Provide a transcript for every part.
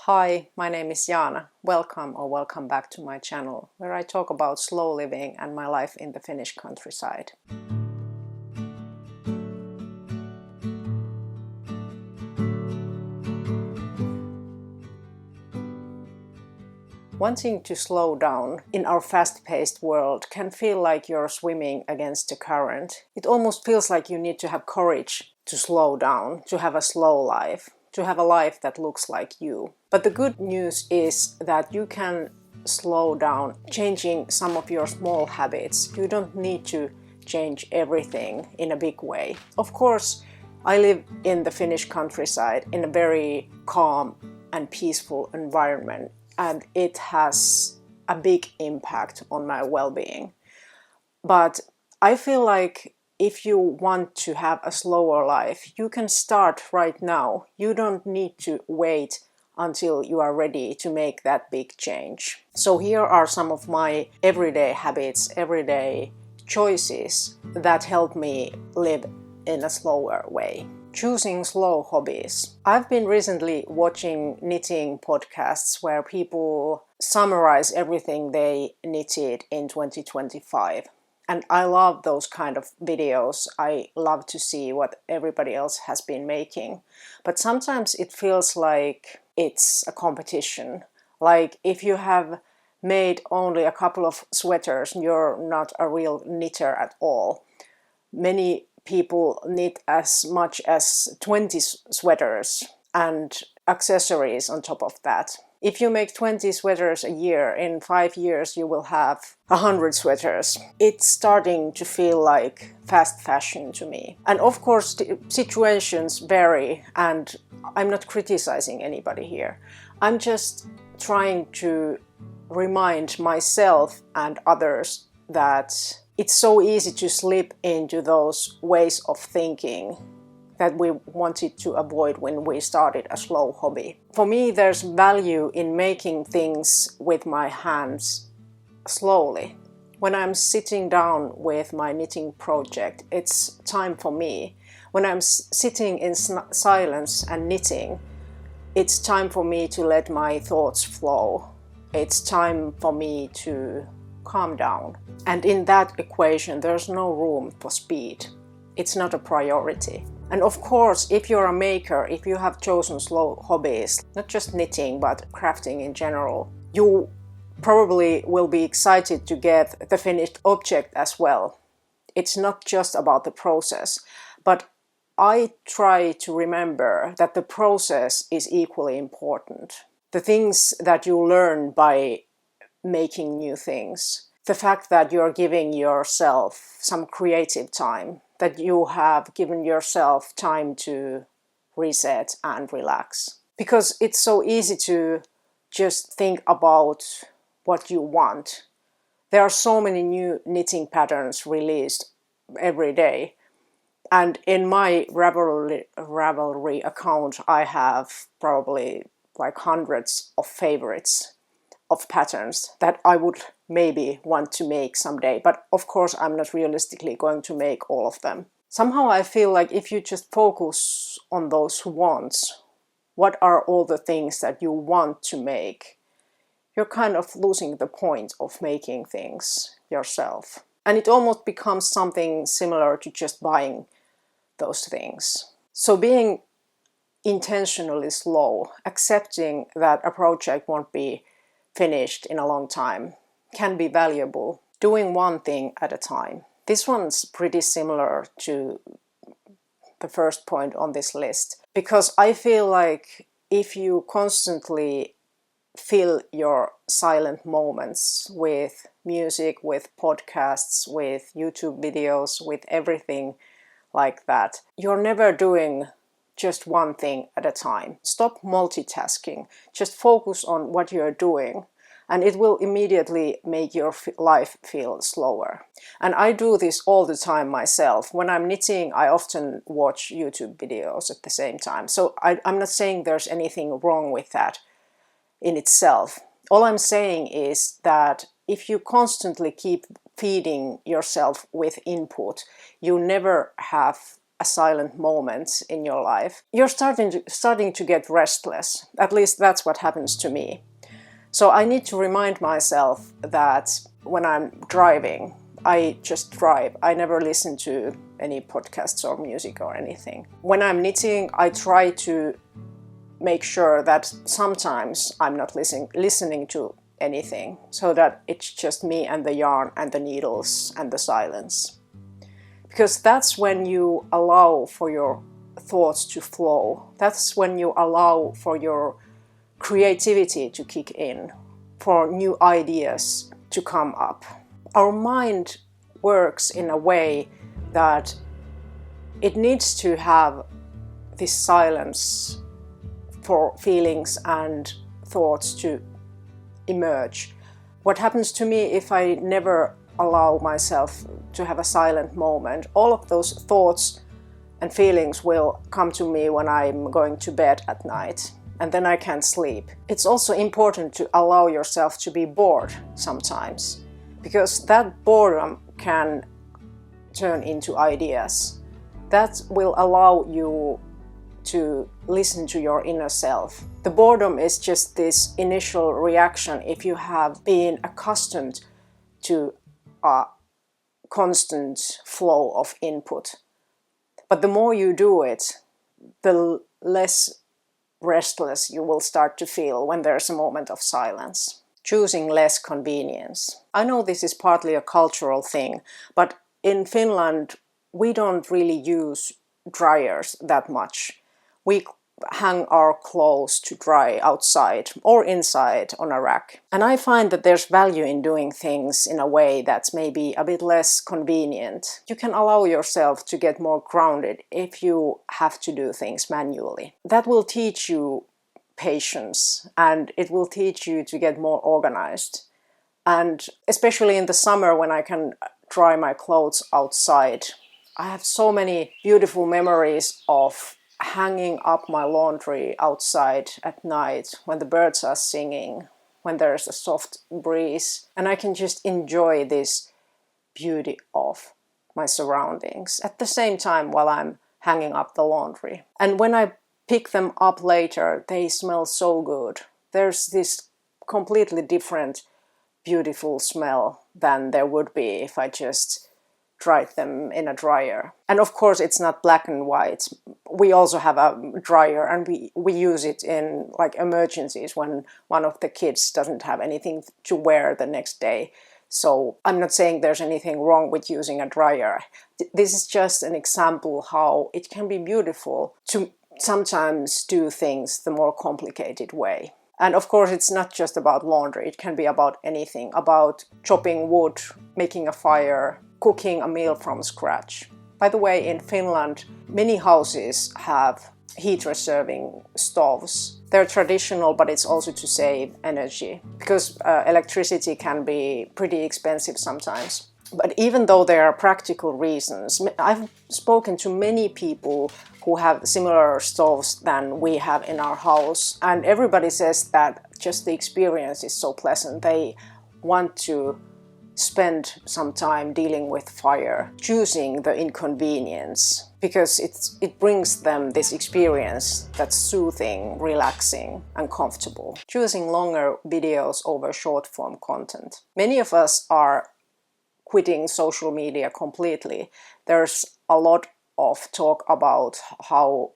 Hi, my name is Jaana. Welcome back to my channel, where I talk about slow living and my life in the Finnish countryside. Wanting to slow down in our fast-paced world can feel like you're swimming against the current. It almost feels like you need to have courage to slow down, to have a slow life, to have a life that looks like you. But the good news is that you can slow down, changing some of your small habits. You don't need to change everything in a big way. Of course, I live in the Finnish countryside in a very calm and peaceful environment, and it has a big impact on my well-being. But I feel like if you want to have a slower life, you can start right now. You don't need to wait until you are ready to make that big change. So here are some of my everyday habits, everyday choices that help me live in a slower way. Choosing slow hobbies. I've been recently watching knitting podcasts where people summarize everything they knitted in 2025. And I love those kind of videos. I love to see what everybody else has been making. But sometimes it feels like it's a competition. Like if you have made only a couple of sweaters, you're not a real knitter at all. Many people knit as much as 20 sweaters and accessories on top of that. If you make 20 sweaters a year, in 5 years you will have 100 sweaters. It's starting to feel like fast fashion to me. And of course, the situations vary, and I'm not criticizing anybody here. I'm just trying to remind myself and others that it's so easy to slip into those ways of thinking that we wanted to avoid when we started a slow hobby. For me, there's value in making things with my hands slowly. When I'm sitting down with my knitting project, it's time for me. When I'm sitting in silence and knitting, it's time for me to let my thoughts flow. It's time for me to calm down. And in that equation, there's no room for speed. It's not a priority. And of course, if you're a maker, if you have chosen slow hobbies, not just knitting, but crafting in general, you probably will be excited to get the finished object as well. It's not just about the process, but I try to remember that the process is equally important. The things that you learn by making new things, the fact that you're giving yourself some creative time, that you have given yourself time to reset and relax. Because it's so easy to just think about what you want. There are so many new knitting patterns released every day. And in my Ravelry account, I have probably like hundreds of favorites of patterns that I would maybe want to make someday. But of course, I'm not realistically going to make all of them. Somehow I feel like if you just focus on those wants, what are all the things that you want to make, you're kind of losing the point of making things yourself. And it almost becomes something similar to just buying those things. So being intentionally slow, accepting that a project won't be finished in a long time, can be valuable. Doing one thing at a time. This one's pretty similar to the first point on this list, because I feel like if you constantly fill your silent moments with music, with podcasts, with YouTube videos, with everything like that, you're never doing just one thing at a time. Stop multitasking. Just focus on what you're doing, and it will immediately make your life feel slower. And I do this all the time myself. When I'm knitting, I often watch YouTube videos at the same time. So I'm not saying there's anything wrong with that in itself. All I'm saying is that if you constantly keep feeding yourself with input, you never have a silent moment in your life, you're starting to get restless. At least that's what happens to me. So I need to remind myself that when I'm driving, I just drive. I never listen to any podcasts or music or anything. When I'm knitting, I try to make sure that sometimes I'm not listening to anything, so that it's just me and the yarn and the needles and the silence. Because that's when you allow for your thoughts to flow. That's when you allow for your creativity to kick in, for new ideas to come up. Our mind works in a way that it needs to have this silence for feelings and thoughts to emerge. What happens to me if I never allow myself to have a silent moment? All of those thoughts and feelings will come to me when I'm going to bed at night, and then I can't sleep. It's also important to allow yourself to be bored sometimes, because that boredom can turn into ideas. That will allow you to listen to your inner self. The boredom is just this initial reaction if you have been accustomed to a constant flow of input. But the more you do it, the less restless you will start to feel when there's a moment of silence. Choosing less convenience. I know this is partly a cultural thing, but in Finland we don't really use dryers that much. We hang our clothes to dry outside or inside on a rack. And I find that there's value in doing things in a way that's maybe a bit less convenient. You can allow yourself to get more grounded if you have to do things manually. That will teach you patience, and it will teach you to get more organized. And especially in the summer when I can dry my clothes outside, I have so many beautiful memories of hanging up my laundry outside at night when the birds are singing, when there's a soft breeze, and I can just enjoy this beauty of my surroundings at the same time while I'm hanging up the laundry. And when I pick them up later, they smell so good. There's this completely different beautiful smell than there would be if I just dried them in a dryer. And of course it's not black and white. We also have a dryer, and we use it in like emergencies when one of the kids doesn't have anything to wear the next day. So I'm not saying there's anything wrong with using a dryer. This is just an example how it can be beautiful to sometimes do things the more complicated way. And of course it's not just about laundry, it can be about anything, about chopping wood, making a fire, cooking a meal from scratch. By the way, in Finland, many houses have heat-reserving stoves. They're traditional, but it's also to save energy, because electricity can be pretty expensive sometimes. But even though there are practical reasons, I've spoken to many people who have similar stoves than we have in our house, and everybody says that just the experience is so pleasant. They want to spend some time dealing with fire, choosing the inconvenience, because it brings them this experience that's soothing, relaxing, and comfortable. Choosing longer videos over short-form content. Many of us are quitting social media completely. There's a lot of talk about how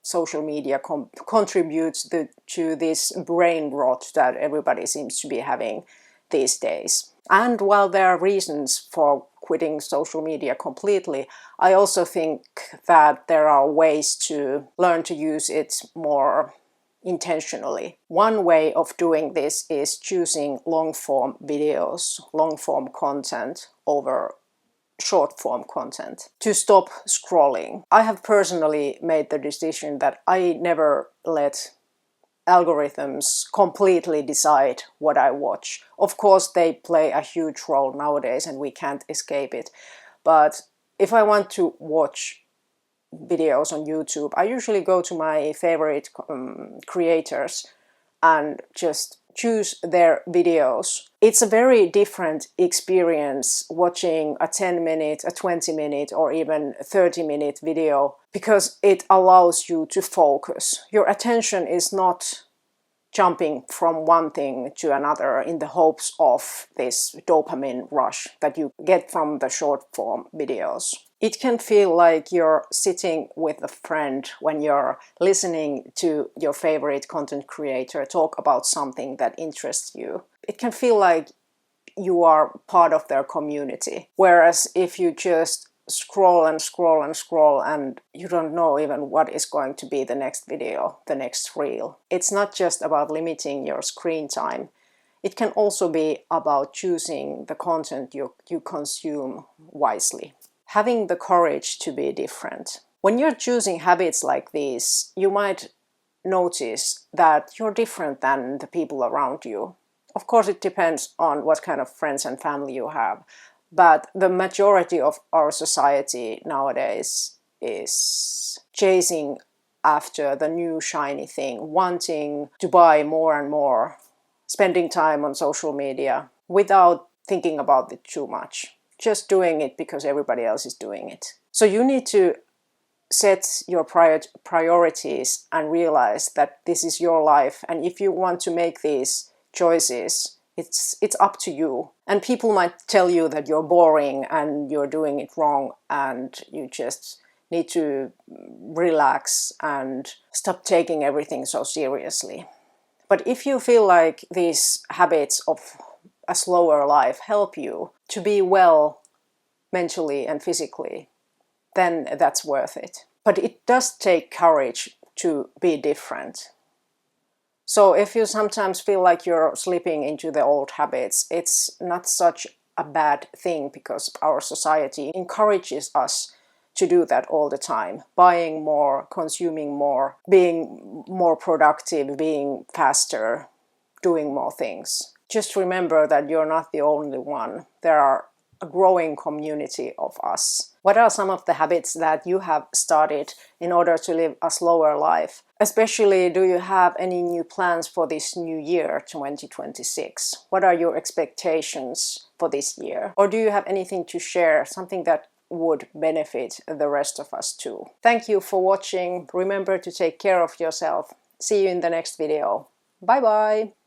social media contributes to this brain rot that everybody seems to be having these days. And while there are reasons for quitting social media completely, I also think that there are ways to learn to use it more intentionally. One way of doing this is choosing long-form videos, long-form content over short-form content, to stop scrolling. I have personally made the decision that I never let algorithms completely decide what I watch. Of course, they play a huge role nowadays and we can't escape it. But if I want to watch videos on YouTube, I usually go to my favorite creators and just choose their videos. It's a very different experience watching a 10-minute, a 20-minute, or even 30-minute video, because it allows you to focus. Your attention is not jumping from one thing to another in the hopes of this dopamine rush that you get from the short form videos. It can feel like you're sitting with a friend when you're listening to your favorite content creator talk about something that interests you. It can feel like you are part of their community. Whereas if you just scroll and scroll and scroll and you don't know even what is going to be the next video, the next reel. It's not just about limiting your screen time. It can also be about choosing the content you consume wisely. Having the courage to be different. When you're choosing habits like these, you might notice that you're different than the people around you. Of course, it depends on what kind of friends and family you have. But the majority of our society nowadays is chasing after the new shiny thing, wanting to buy more and more, spending time on social media without thinking about it too much, just doing it because everybody else is doing it. So you need to set your priorities and realize that this is your life, and if you want to make these choices, it's up to you. And people might tell you that you're boring and you're doing it wrong and you just need to relax and stop taking everything so seriously. But if you feel like these habits of a slower life help you to be well mentally and physically, then that's worth it. But it does take courage to be different. So if you sometimes feel like you're slipping into the old habits, it's not such a bad thing, because our society encourages us to do that all the time. Buying more, consuming more, being more productive, being faster, doing more things. Just remember that you're not the only one. There are a growing community of us. What are some of the habits that you have started in order to live a slower life? Especially, do you have any new plans for this new year, 2026? What are your expectations for this year? Or do you have anything to share, something that would benefit the rest of us too? Thank you for watching. Remember to take care of yourself. See you in the next video. Bye bye!